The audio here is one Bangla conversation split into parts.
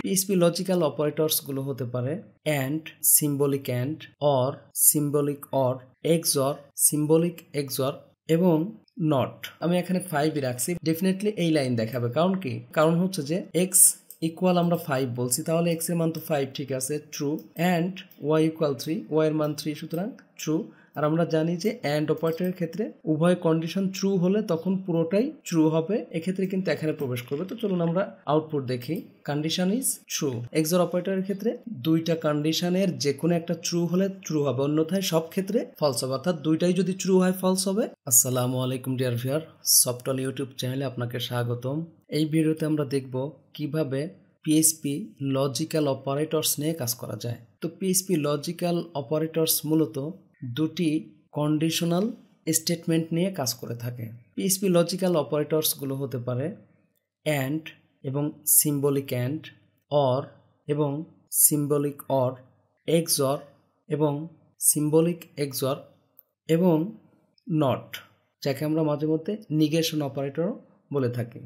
পিএইচপি লজিক্যাল অপারেটরসগুলো হতে পারে and, symbolic and, or, symbolic or, XOR, symbolic XOR এবং নট। আমি এখানে 5 রাখছি, ডেফিনেটলি এই লাইন দেখাবে। কারণ কি? কারণ হচ্ছে যে এক্স ইকুয়াল আমরা 5 বলছি, তাহলে এক্স এর মান তো 5, ঠিক আছে, true. And Y equal 3, Y এর মান 3, সুতরাং ট্রু। আর আমরা জানি যে অ্যান্ড অপারেটরের ক্ষেত্রে উভয় কন্ডিশন ট্রু হলে তখন পুরোটাই ট্রু হবে, এক্ষেত্রে কিন্তু এখানে প্রবেশ করবে। তো চলুন আমরা আউটপুট দেখি। Condition is true. এক্সঅর অপারেটরের ক্ষেত্রে দুইটা কন্ডিশনের যে কোনো একটা ট্রু হলে ট্রু হবে, অন্যথায় সব ক্ষেত্রে ফলস হবে, অর্থাৎ দুইটাই যদি ট্রু হয় ফলস হবে। আসসালামু আলাইকুম ডিয়ার ভিউয়ার, সফটওয়্যার ইউটিউব চ্যানেলে আপনাকে স্বাগতম। এই ভিডিওতে আমরা দেখব কিভাবে পিএইচপি লজিক্যাল অপারেটরস নিয়ে কাজ করা যায়। তো পিএইচপি লজিক্যাল অপারেটরস মূলত দুটি কন্ডিশনাল স্টেটমেন্ট নিয়ে কাজ করে থাকে। পিএইচপি লজিক্যাল অপারেটরসগুলো হতে পারে অ্যান্ড এবং সিম্বলিক অ্যান্ড, অর এবং সিম্বলিক অর, এক্সঅর এবং সিম্বলিক এক্সঅর এবং নট, যাকে আমরা মাঝে মধ্যে নিগেশন অপারেটরও বলে থাকি।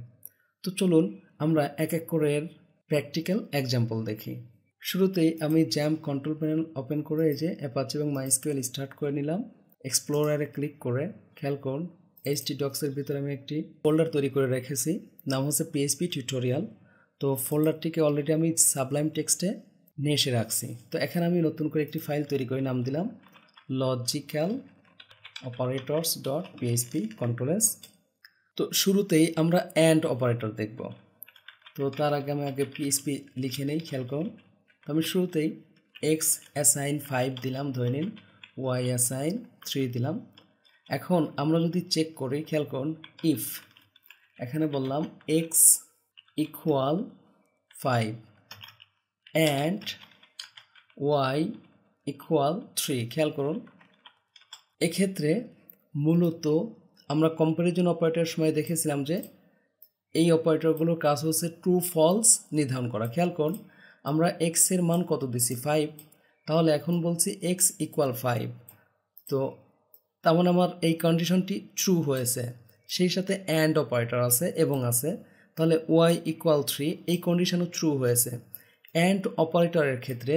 তো চলুন আমরা এক এক করে এর প্র্যাকটিক্যাল এক্সাম্পল দেখি। শুরুতেই আমি জ্যাম্প কন্ট্রোল প্যানেল ওপেন করে এই যে অ্যাপাচি এবং মাইস্কুয়েল স্টার্ট করে নিলাম। এক্সপ্লোরারে ক্লিক করে খেয়াল করুন htdocs-এর ভিতরে আমি একটি ফোল্ডার তৈরি করে রেখেছি, নাম হচ্ছে পিএইচপি টিউটোরিয়াল। তো ফোল্ডারটিকে অলরেডি আমি সাবলাইম টেক্সটে নিয়ে এসে রাখছি। তো এখানে আমি নতুন করে একটি ফাইল তৈরি করে নাম দিলাম logical operators dot PHP control-S. তো শুরুতেই আমরা অ্যান্ড অপারেটর দেখব। তো তার আগে আমি পিএইচপি লিখে নেই, খেয়াল করুন। তো আমি শুরুতেই এক্স অ্যাসাইন 5 দিলাম, ধরে নিন, ওয়াই অ্যাসাইন 3 দিলাম। এখন আমরা যদি চেক করি, খেয়াল করুন, ইফ এখানে বললাম X equal 5 and Y equal 3, খেয়াল করুন। এক্ষেত্রে মূলত আমরা কম্প্যারিজন অপারেটরের সময় দেখেছিলাম যে এই অপারেটরগুলোর কাজ হচ্ছে ট্রু ফলস নির্ধারণ করা। খেয়াল করুন, আমরা এক্স এর মান কত দিছি? 5, তাহলে এখন বলছি এক্স ইকুয়াল 5, তো তার মানে আমার এই কন্ডিশনটি ট্রু হয়েছে। সেই সাথে অ্যান্ড অপারেটর আছে এবং আছে, তাহলে ওয়াই ইকুয়াল 3, এই কন্ডিশনও ট্রু হয়েছে। অ্যান্ড অপারেটরের ক্ষেত্রে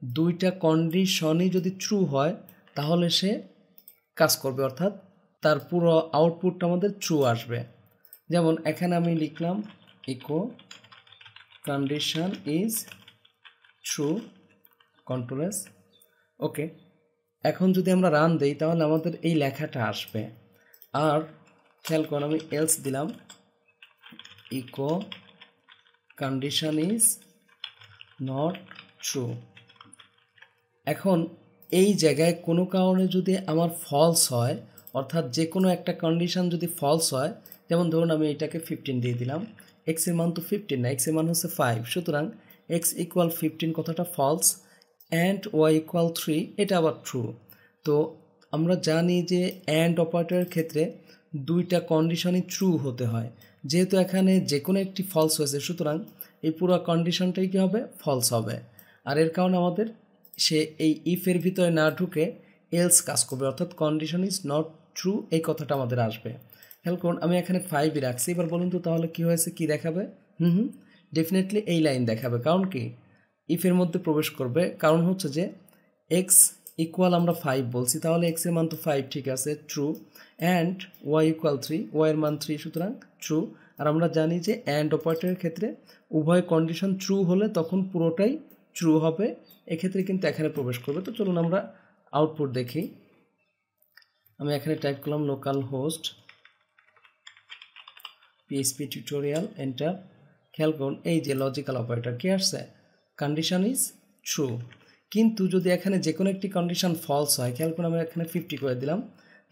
দুইটা কন্ডিশনই যদি ট্রু হয় তাহলে সে কাজ করবে, অর্থাৎ তার পুরো আউটপুটটা আমাদের ট্রু আসবে। যেমন এখানে আমি লিখলাম echo condition is true, control S, okay. এখন যদি আমরা রান দেই তাহলে আমাদের এই লেখাটা আসবে। আর খেয়াল করুন, আমি এলস দিলাম, ইকো কন্ডিশন ইজ নট ট্রু। এখন এই জায়গায় কোনো কারণে যদি আমার ফলস হয়, অর্থাৎ যে কোনো একটা কন্ডিশন যদি ফলস হয়, যেমন ধরুন আমি এটাকে 15 দিয়ে দিলাম, এক্স এর মান তো 15 না, এক্স এর মান হচ্ছে 5, সুতরাং এক্স ইকুয়াল 15 কথাটা ফলস, অ্যান্ড ওয়াই ইকুয়াল 3 এটা আবার ট্রু। তো আমরা জানি যে অ্যান্ড অপারেটরের ক্ষেত্রে দুইটা কন্ডিশনই ট্রু হতে হয়, যেহেতু এখানে যে কোনো একটি ফলস হয়েছে, সুতরাং এই পুরো কন্ডিশনটাই কী হবে? ফলস হবে। আর এর কারণে আমাদের সে এই ইফের ভিতরে না ঢুকে এলস কাজ করবে, অর্থাৎ কন্ডিশন ইজ নট ট্রু, এই কথাটা আমাদের আসবে। খেয়াল করুন, আমি এখানে 5 রাখছি। এবার বলুন তো তাহলে কি হয়েছে, কি দেখাবে? ডেফিনেটলি এই লাইন দেখাবে। কারণ কি? ইফের মধ্যে প্রবেশ করবে, কারণ হচ্ছে যে এক্স ইকুয়াল আমরা 5 বলছি, তাহলে এক্স এর মান তো 5, ঠিক আছে, true. And Y equal 3, Y এর মান 3, সুতরাং ট্রু। আর আমরা জানি যে অ্যান্ড অপারেটরের ক্ষেত্রে উভয় কন্ডিশন ট্রু হলে তখন পুরোটাই ট্রু হবে, এক্ষেত্রে কিন্তু এখানে প্রবেশ করবে। তো চলুন আমরা আউটপুট দেখি। আমি এখানে টাইপ করলাম local host PHP tutorial, enter. খেয়াল করুন এই যে লজিক্যাল অপারেটর কি আসছে? Condition is true. কিন্তু যদি এখানে যে কোনো একটি কন্ডিশন ফলস হয়, খেয়াল করুন আমি এখানে 50 করে দিলাম,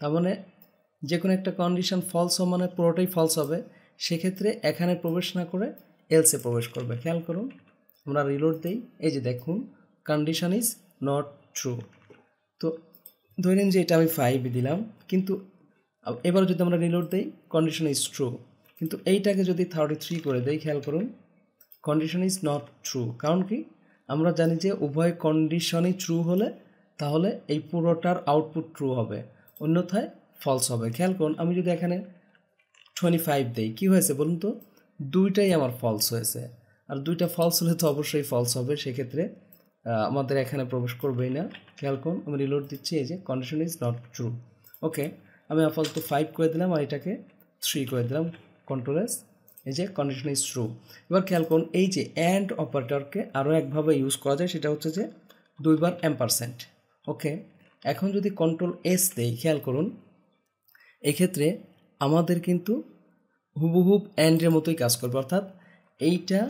তার মানে যে কোনো একটা কন্ডিশন ফলস হবে মানে পুরোটাই ফলস হবে, সেক্ষেত্রে এখানে প্রবেশ না করে এলসে প্রবেশ করবে। খেয়াল করুন, আমরা রিলোড দেই, এই যে দেখুন কন্ডিশন ইজ নট ট্রু। তো ধরে নিন যে এটা আমি 5 দিলাম, কিন্তু এবার যদি আমরা রিলোড দেই কন্ডিশন ইজ ট্রু, কিন্তু এইটাকে যদি 33 করে দেই, খেয়াল করুন কন্ডিশন ইজ নট ট্রু। কারণ কি? আমরা জানি যে উভয় কন্ডিশনই ট্রু হলে তাহলে এই পুরোটার আউটপুট ট্রু হবে, অন্যথায় ফলস হবে। খেয়াল করুন আমি যদি এখানে 25 দেই, কি হয়েছে বলুন তো? দুইটাই আমার ফলস হয়েছে। আর দুইটা ফলস হলে তো অবশ্যই ফলস হবে, সেক্ষেত্রে আমাদের এখানে প্রবেশ করবেই না। খেয়াল করুন, আমি রিলোড দিচ্ছি, এই যে কন্ডিশন ইজ নট ট্রু। ওকে, আমি আপাতত 5 করে দিলাম আর এটাকে 3 করে দিলাম, কন্ট্রোল এস, এই যে কন্ডিশন ইজ ট্রু। এবার খেয়াল করুন, এই যে অ্যান্ড অপারেটরকে আরও একভাবে ইউজ করা যায়, সেটা হচ্ছে যে 2 বার %। ওকে, এখন যদি কন্ট্রোল এস দেই, খেয়াল করুন এক্ষেত্রে আমাদের কিন্তু হুবহুব অ্যান্ডের মতোই কাজ করবে, অর্থাৎ এইটা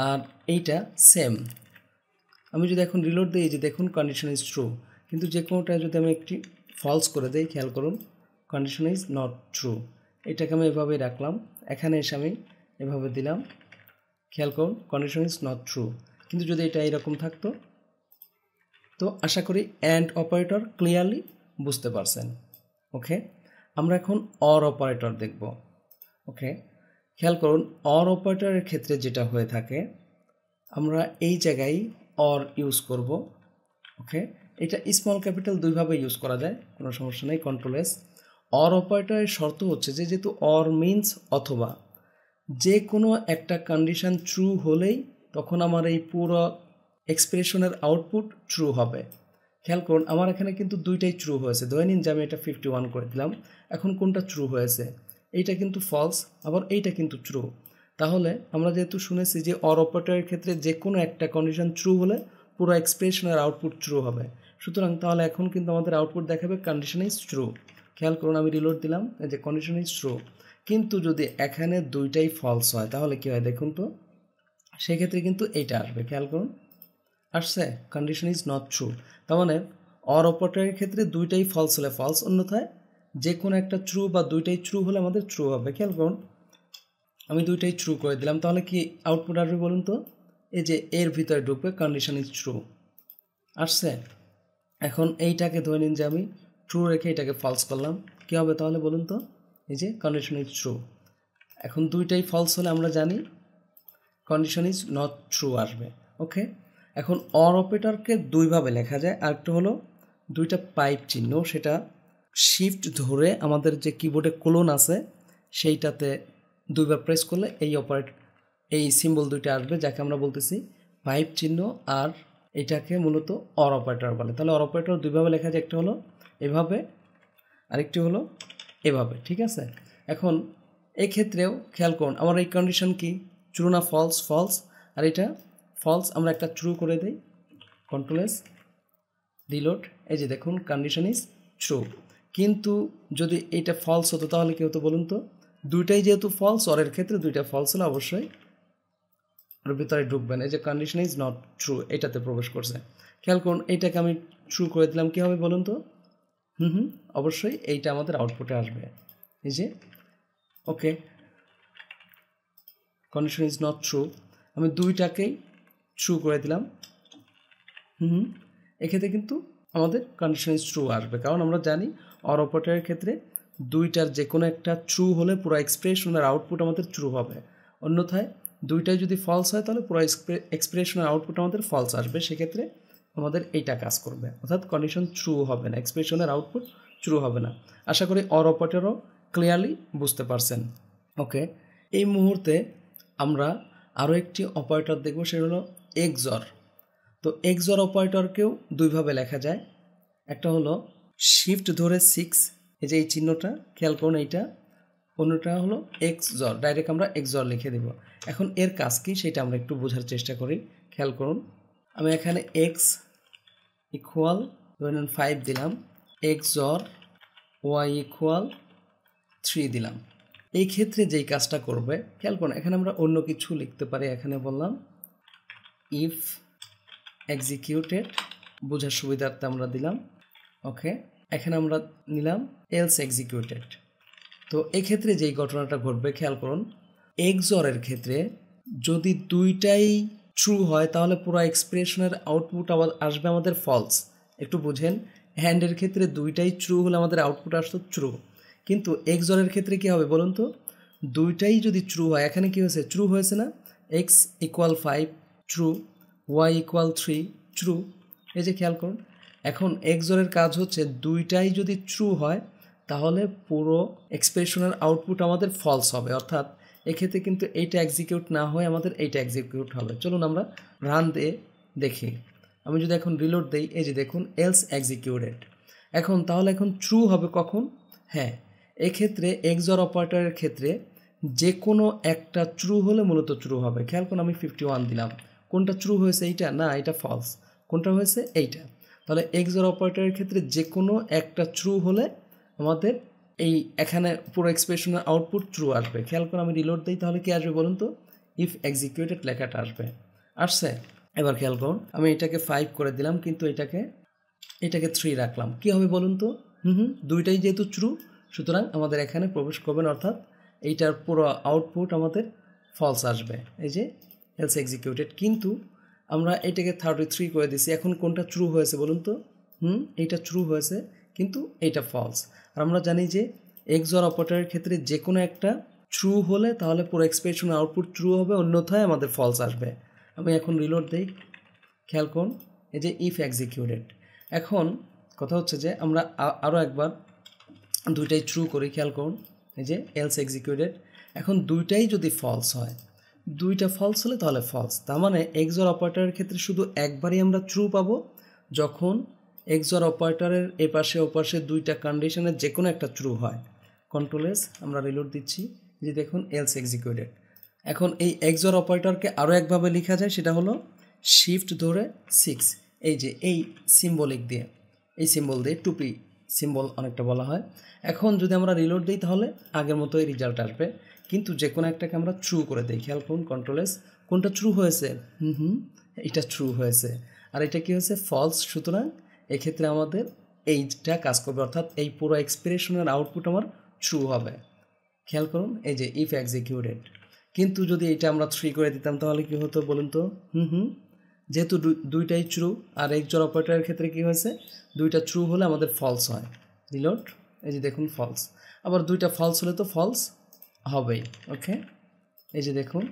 আর এইটা সেম। আমি যদি এখন রিলোড দিই, যে দেখুন কন্ডিশন ইজ ট্রু, কিন্তু যে কোনোটা যদি আমি একটি ফলস করে দিই, খেয়াল করুন কন্ডিশন ইজ নট ট্রু। এটাকে আমি এভাবেই রাখলাম, এখানে এসে আমি এভাবে দিলাম, খেয়াল করুন কন্ডিশন ইজ নট ট্রু। কিন্তু যদি এটা এরকম থাকতো, তো আশা করি অ্যান্ড অপারেটর ক্লিয়ারলি বুঝতে পারছেন। ওকে, আমরা এখন অর অপারেটর দেখব। ওকে, খেয়াল করুন অর অপারেটরের ক্ষেত্রে যেটা হয়ে থাকে, আমরা এই জায়গায় অর ইউজ করব। ওকে, এটা স্মল ক্যাপিটাল দুইভাবে ইউজ করা যায়, কোনো সমস্যা নেই, কন্ট্রোল এস। অর অপারেটরের শর্ত হচ্ছে যে যেহেতু অর মিনস অথবা, যে কোনো একটা কন্ডিশন ট্রু হলেই তখন আমার এই পুরো এক্সপ্রেশনের আউটপুট ট্রু হবে। খেয়াল করুন আমার এখানে কিন্তু দুইটাই ট্রু হয়েছে, ধরে নিন যে আমি এটা 51 করে দিলাম, এখন কোনটা ট্রু হয়েছে, এইটা কিন্তু ফলস, আবার এইটা কিন্তু ট্রু। তাহলে আমরা যেহেতু শুনেছি যে অর অপারেটরের ক্ষেত্রে যে কোনো একটা কন্ডিশন ট্রু হলে পুরো এক্সপ্রেশনের আউটপুট ট্রু হবে, সুতরাং তাহলে এখন কিন্তু আমাদের আউটপুট দেখাবে কন্ডিশন ইজ ট্রু। খেয়াল করুন আমি রিলোড দিলাম, যে কন্ডিশন ইজ ট্রু। কিন্তু যদি এখানে দুইটাই ফলস হয় তাহলে কী হয় দেখুন তো, সেক্ষেত্রে কিন্তু এইটা আসবে, খেয়াল করুন আসছে কন্ডিশন ইজ নট ট্রু। তার মানে অর অপারেটরের ক্ষেত্রে দুইটাই ফলস হলে ফলস, অন্যথায় যে কোনো একটা ট্রু বা দুইটাই ট্রু হলে আমাদের ট্রু হবে। খেয়াল করুন আমি দুইটাই ট্রু করে দিলাম, তাহলে কি আউটপুট আসবে বলুন তো, এই যে এর ভিতরে ঢুকবে কন্ডিশন ইজ ট্রু আসছে। এখন এইটাকে ধরে নিন যে আমি ট্রু রেখে এটাকে ফলস করলাম, কী হবে তাহলে বলুন তো, এই যে কন্ডিশন ইজ ট্রু। এখন দুইটাই ফলস হলে আমরা জানি কন্ডিশন ইজ নট ট্রু আসবে। ওকে, এখন অর অপারেটরকে দুইভাবে লেখা যায়, আরেকটা হলো দুইটা পাইপ চিহ্ন, সেটা শিফট ধরে আমাদের যে কিবোর্ডে কোলন আছে সেইটাতে দুইবার প্রেস করলে এই সিম্বল দুইটা আসবে, যাকে আমরা বলতেছি পাইপ চিহ্ন, আর এটাকে মূলত অর অপারেটর বলে। তাহলে অর অপারেটর দুইভাবে লেখা যায়, একটা হলো এভাবে, আরেকটি হলো এভাবে, ঠিক আছে। এখন এক্ষেত্রেও খেয়াল করুন আমার এই কন্ডিশন কি ট্রু না ফলস, ফলস, আর এটা ফলস, আমরা একটা ট্রু করে দিই, কন্ট্রোল এস, রিলোড, এই যে দেখুন কন্ডিশন ইজ ট্রু। কিন্তু যদি এইটা ফলস হতো তাহলে কী হতো বলুন তো, দুইটাই যেহেতু ফলস, অরের ক্ষেত্রে দুইটা ফলস হলে অবশ্যই ওর ভিতরে ঢুকবেন, এই যে কন্ডিশন ইজ নট ট্রু এটাতে প্রবেশ করছে। খেয়াল করুন এইটাকে আমি ট্রু করে দিলাম, কী হবে বলুন তো, অবশ্যই এইটা আমাদের আউটপুটে আসবে, এই যে ওকে কন্ডিশন ইজ নট ট্রু, আমি দুইটাকেই ট্রু করে দিলাম, এক্ষেত্রে কিন্তু আমাদের কন্ডিশন ইজ ট্রু আসবে, কারণ আমরা জানি অর অপারেটরের ক্ষেত্রে দুইটার যে কোনো একটা ট্রু হলে পুরো এক্সপ্রেশনের আউটপুট আমাদের ট্রু হবে, অন্যথায় দুইটাই যদি ফলস হয় তাহলে পুরো এক্সপ্রেশনের আউটপুট আমাদের ফলস আসবে, সেক্ষেত্রে আমাদের এইটা কাজ করবে, অর্থাৎ কন্ডিশন ট্রু হবে না, এক্সপ্রেশনের আউটপুট ট্রু হবে না। আশা করি অর অপারেটরও ক্লিয়ারলি বুঝতে পারছেন। ওকে, এই মুহূর্তে আমরা আরও একটি অপারেটর দেখব, সেটা হলো এক্সঅর। তো এক্সঅর অপারেটরকেও দুইভাবে লেখা যায়, একটা হলো শিফট ধরে 6, এই যে এই চিহ্নটা খেয়াল করুন এইটা, অন্যটা হলো এক্সঅর, ডাইরেক্ট আমরা এক্সঅর লিখে দেব। এখন এর কাজ কি সেটা আমরা একটু বোঝার চেষ্টা করি। খেয়াল করুন আমি এখানে এক্স ইকুয়াল 5 দিলাম, এক্সঅর ওয়াই ইকুয়াল 3 দিলাম। এই ক্ষেত্রে যেই কাজটা করবে খেয়াল করুন, এখানে আমরা অন্য কিছু লিখতে পারি, এখানে বললাম ইফ এক্সিকিউটেড, বোঝার সুবিধার্থে আমরা দিলাম। ওকে, এখানে আমরা নিলাম এলস এক্সিকিউটেড। তো এক্ষেত্রে যেই ঘটনাটা ঘটবে খেয়াল করুন, এক্সঅরের ক্ষেত্রে যদি দুইটাই ট্রু হয় তাহলে পুরো এক্সপ্রেশনের আউটপুট আবার আসবে আমাদের ফলস। একটু বুঝেন, হ্যান্ডের ক্ষেত্রে দুইটাই ট্রু হলে আমাদের আউটপুট আসতো ট্রু, কিন্তু এক্সঅরের ক্ষেত্রে কী হবে বলুন তো, দুইটাই যদি ট্রু হয়, এখানে কী হয়েছে ট্রু হয়েছে না, X equal 5 true, Y equal 3 true, এই যে খেয়াল করুন। এখন এক্সঅরের কাজ হচ্ছে দুইটাই যদি ট্রু হয় তাহলে পুরো এক্সপ্রেশনের আউটপুট আমাদের ফলস হবে, অর্থাৎ এক্ষেত্রে কিন্তু এইটা এক্সিকিউট না হয়ে আমাদের এইটা এক্সিকিউট হবে। চলুন আমরা রান দিয়ে দেখি। আমি যদি এখন রিলোড দেই, এই যে দেখুন এলস এক্সিকিউটেড। এখন তাহলে এখন ট্রু হবে কখন? হ্যাঁ, এক্ষেত্রে এক্সঅর অপারেটরের ক্ষেত্রে যে কোনো একটা ট্রু হলে মূলত ট্রু হবে। খেয়াল করুন আমি 51 দিলাম, কোনটা ট্রু হয়েছে? এইটা না, এটা ফলস। কোনটা হয়েছে? এইটা। তাহলে এক্সঅর অপারেটরের ক্ষেত্রে যে কোনো একটা ট্রু হলে আমাদের এই এখানে পুরো এক্সপ্রেশনের আউটপুট ট্রু আসবে। খেয়াল করে আমি রিলোড দিই, তাহলে কি আসবে বলুন তো? ইফ এক্সিকিউটেড লেখাটা আসছে। এবার খেয়াল করুন, আমি এটাকে 5 করে দিলাম, কিন্তু এটাকে 3 রাখলাম। কি হবে বলুন তো? দুইটাই যেহেতু ট্রু, সুতরাং আমাদের এখানে প্রবেশ করবেন, অর্থাৎ এইটার পুরো আউটপুট আমাদের ফলস আসবে। এই যে এলস এক্সিকিউটেড, কিন্তু আমরা এটাকে 33 করে দিছি। এখন কোনটা ট্রু হয়েছে বলুন তো? এইটা ট্রু হয়েছে, কিন্তু এইটা ফলস। আর আমরা জানি যে এক্সঅর অপারেটরের ক্ষেত্রে যে কোনো একটা ট্রু হলে তাহলে পুরো এক্সপ্রেশন আউটপুট ট্রু হবে, অন্যথায় আমাদের ফলস আসবে। আমি এখন রিলোড দিই, খেয়াল করুন এই যে ইফ এক্সিকিউটেড। এখন কথা হচ্ছে যে আমরা আরও একবার দুইটাই ট্রু করি। খেয়াল করুন এই যে এলস এক্সিকিউটেড। এখন দুইটাই যদি ফলস হয়, দুইটা ফলস হলে তাহলে ফলস। তার মানে এক্সঅর অপারেটরের ক্ষেত্রে শুধু একবারই আমরা ট্রু পাবো, যখন এক্সঅর অপারেটরের এপাশে ওপাশে দুইটা কন্ডিশনের যে কোনো একটা ট্রু হয়। কন্ট্রোল এস, আমরা রিলোড দিচ্ছি, যে দেখুন এলস এক্সিকিউটেড। এখন এই এক্সঅর অপারেটরকে আরও একভাবে লেখা যায়, সেটা হলো শিফট ধরে 6, এই যে এই সিম্বলিক দিয়ে, এই সিম্বল দিয়ে টুপি সিম্বল অনেকটা বলা হয়। এখন যদি আমরা রিলোড দিই তাহলে আগের মতোই রেজাল্ট আসবে, কিন্তু যে কোনো একটাকে আমরা ট্রু করে দিই। খেয়াল করুন কন্ট্রোল এস, কোনটা ট্রু হয়েছে? এটা ট্রু হয়েছে, আর এটা কি হয়েছে? ফলস। সুতরাং এক্ষেত্রে আমাদের এইটা কাজ করবে, অর্থাৎ এই পুরো এক্সপ্রেশনের আউটপুট আমার ট্রু হবে। খেয়াল করুন এই যে ইফ এক্সিকিউটেড। কিন্তু যদি এটা আমরা 3 করে দিতাম তাহলে কি হতো বলুন তো? যেহেতু দুইটাই ট্রু, আর এক্সঅর অপারেটরের ক্ষেত্রে কি হয়েছে? দুইটা ট্রু হলে আমাদের ফলস হয়। রিলোড, এই যে দেখুন ফলস। আবার দুইটা ফলস হলে তো ফলস হবেই। ওকে, এই যে দেখুন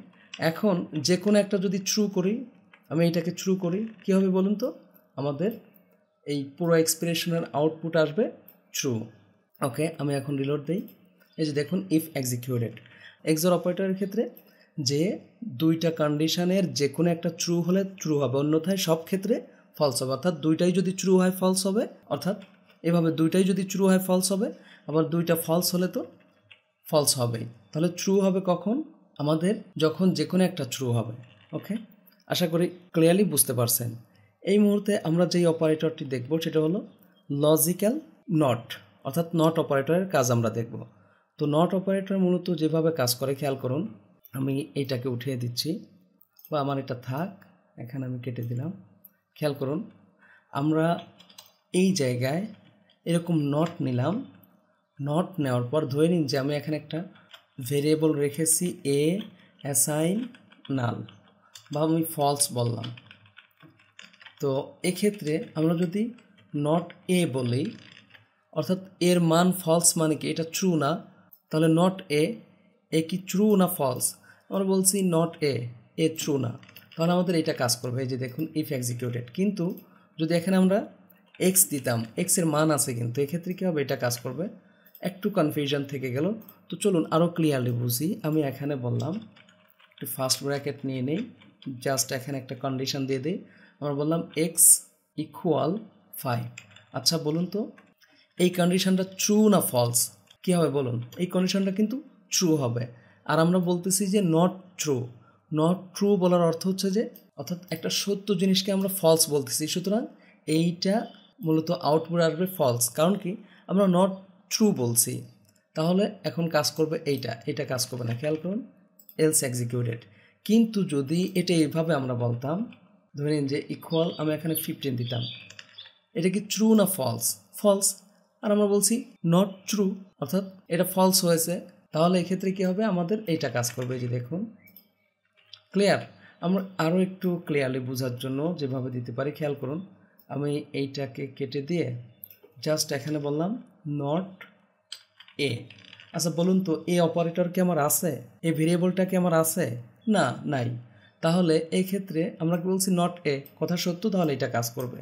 এখন যে কোনো একটা যদি ট্রু করি, আমি এটাকে ট্রু করি, কী হবে বলুন তো? আমাদের এই পুরো এক্সপ্রেশনের আউটপুট আসবে ট্রু। ওকে, আমি এখন রিলোড দিই, এই যে দেখুন ইফ এক্সিকিউটেড। এক্সঅর অপারেটরের ক্ষেত্রে যে দুইটা কন্ডিশনের যে কোনো একটা ট্রু হলে ট্রু হবে, অন্যথায় সব ক্ষেত্রে ফলস হবে। অর্থাৎ দুইটাই যদি ট্রু হয় ফলস হবে, অর্থাৎ এভাবে দুইটাই যদি ট্রু হয় ফলস হবে, আবার দুইটা ফলস হলে তো ফলস হবেই। তাহলে ট্রু হবে কখন? আমাদের যখন যে কোনো একটা ট্রু হবে। ওকে, আশা করি ক্লিয়ারলি বুঝতে পারছেন। এই মুহূর্তে আমরা যেই অপারেটরটি দেখব সেটা হলো লজিক্যাল নট, অর্থাৎ নট অপারেটরের কাজ আমরা দেখব। তো নট অপারেটর মূলত যেভাবে কাজ করে খেয়াল করুন, আমি এইটাকে উঠিয়ে দিচ্ছি, বা আমার এটা থাক, এখানে আমি কেটে দিলাম। খেয়াল করুন, আমরা এই জায়গায় এরকম নট নিলাম। নট নেওয়ার পর ধরে নিন যে আমি এখানে একটা ভেরিয়েবল রেখেছি এ অ্যাসাইন নাল, বা আমি ফলস বললাম। তো এক্ষেত্রে আমরা যদি নট এ বলি, অর্থাৎ এর মান ফলস, মানে কি এটা ট্রু না, তাহলে নট এ কি ট্রু না ফলস? আমরা বলছি নট এ ট্রু না, তাহলে আমাদের এটা কাজ করবে। এই যে দেখুন ইফ এক্সিকিউটেড। কিন্তু যদি এখানে আমরা এক্স দিতাম, এক্সের মান আছে, কিন্তু এক্ষেত্রে কী হবে? এটা কাজ করবে। একটু কনফিউশন থেকে গেল, তো চলুন আরও ক্লিয়ারলি বুঝি। আমি এখানে বললাম একটু ফার্স্ট ব্র্যাকেট নিয়ে নেই, জাস্ট এখানে একটা কন্ডিশন দিয়ে দিই। আমরা বললাম এক্স ইকুয়াল 5। আচ্ছা বলুন তো এই কন্ডিশনটা ট্রু না ফলস? কী হবে বলুন? এই কন্ডিশনটা কিন্তু ট্রু হবে। আর আমরা বলতেছি যে নট ট্রু। নট ট্রু বলার অর্থ হচ্ছে যে, অর্থাৎ একটা সত্য জিনিসকে আমরা ফলস বলতেছি, সুতরাং এইটা মূলত আউটপুট আসবে ফলস। কারণ কি? আমরা নট ট্রু বলছি। তাহলে এখন কাজ করবে এটা কাজ করবে না। খেয়াল করুন এলস এক্সিকিউটেড। কিন্তু যদি এটা এইভাবে আমরা বলতাম, ধরে নিন যে ইকুয়াল, আমি এখানে 15 দিতাম, এটা কি ট্রু না ফলস? ফলস। আর আমরা বলছি নট ট্রু, অর্থাৎ এটা ফলস হয়েছে। তাহলে এক্ষেত্রে কী হবে? আমাদের এইটা কাজ করবে। এই যে দেখুন ক্লিয়ার। আমরা আরও একটু ক্লিয়ারলি বোঝার জন্য যেভাবে দিতে পারি, খেয়াল করুন, আমি এইটাকে কেটে দিয়ে জাস্ট এখানে বললাম নট এ। আচ্ছা বলুন তো এ অপারেটর কি আমার আছে? এ ভেরিয়েবলটা কি আমার আছে? না, নাই। তাহলে এই ক্ষেত্রে আমরা কি বলছি? Not a. কথা সত্য, তাহলে এটা কাজ করবে।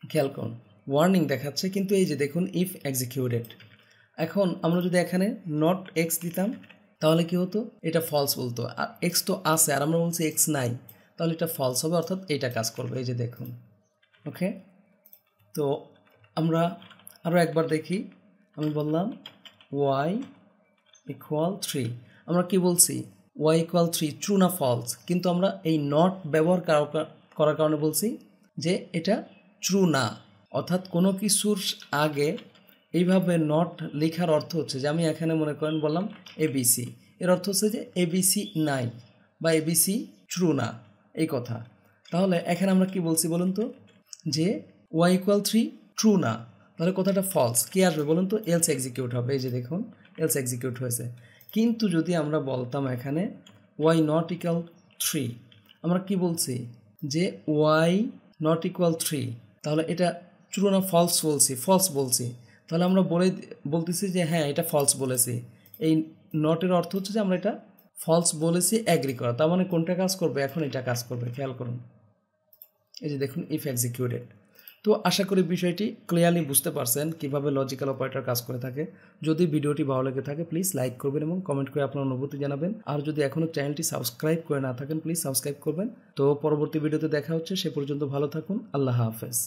খেয়াল করুন ওয়ার্নিং দেখাচ্ছে, কিন্তু এই যে দেখুন ইফ এক্সিকিউটেড। এখন আমরা যদি এখানে নট এক্স দিতাম, তাহলে কি হতো, এটা ফলস বলতো। আর এক্স তো আছে আর আমরা বলছি এক্স নাই, তাহলে এটা ফলস হবে, অর্থাৎ এইটা কাজ করবে। এই যে দেখুন, ওকে। তো আমরা আরও একবার দেখি। আমি বললাম ওয়াই ইকুয়াল 3, আমরা কি বলছি ওয়াই ইকুয়াল 3 ট্রু না ফলস, কিন্তু আমরা এই নট ব্যবহার করার কারণে বলছি যে এটা ট্রু না। অর্থাৎ কোনো কিছুর আগে এইভাবে নট লেখার অর্থ হচ্ছে যে আমি এখানে মনে করেন বললাম এবিসি, এর অর্থ হচ্ছে যে এবিসি নাই বা এবিসি ট্রু না, এই কথা। তাহলে এখানে আমরা কি বলছি বলুন তো, যে ওয়াই ইকুয়াল 3 ট্রু না, তাহলে কথাটা ফলস। কি আসবে বলুন তো, এলস এক্সিকিউট হবে। এই যে দেখুন, এলস এক্সিকিউট হয়েছে। কিন্তু যদি আমরা বলতাম এখানে ওয়াই নট ইকুয়াল 3, আমরা কি বলছি যে ওয়াই নট ইকুয়াল 3, তাহলে এটা ট্রু না ফলস বলছি, ফলস বলছি। তাহলে আমরা বলতেছি যে হ্যাঁ এটা ফলস বলেছি। এই নটের অর্থ হচ্ছে যে আমরা এটা ফলস বলেছি অ্যাগ্রি করা, তার মানে কোনটা কাজ করবে, এখন এটা কাজ করবে। খেয়াল করুন, এই যে দেখুন ইফ এক্সিকিউটেড। তো আশা করি বিষয়টি ক্লিয়ারলি বুঝতে পারছেন কীভাবে লজিক্যাল অপারেটর কাজ করে থাকে। যদি ভিডিওটি ভালো লেগে থাকে প্লিজ লাইক করবেন এবং কমেন্ট করে আপনার অনুভূতি জানাবেন। আর যদি এখনও চ্যানেলটি সাবস্ক্রাইব করে না থাকেন প্লিজ সাবস্ক্রাইব করবেন। তো পরবর্তী ভিডিওতে দেখা হচ্ছে, সে পর্যন্ত ভালো থাকুন। আল্লাহ হাফেজ।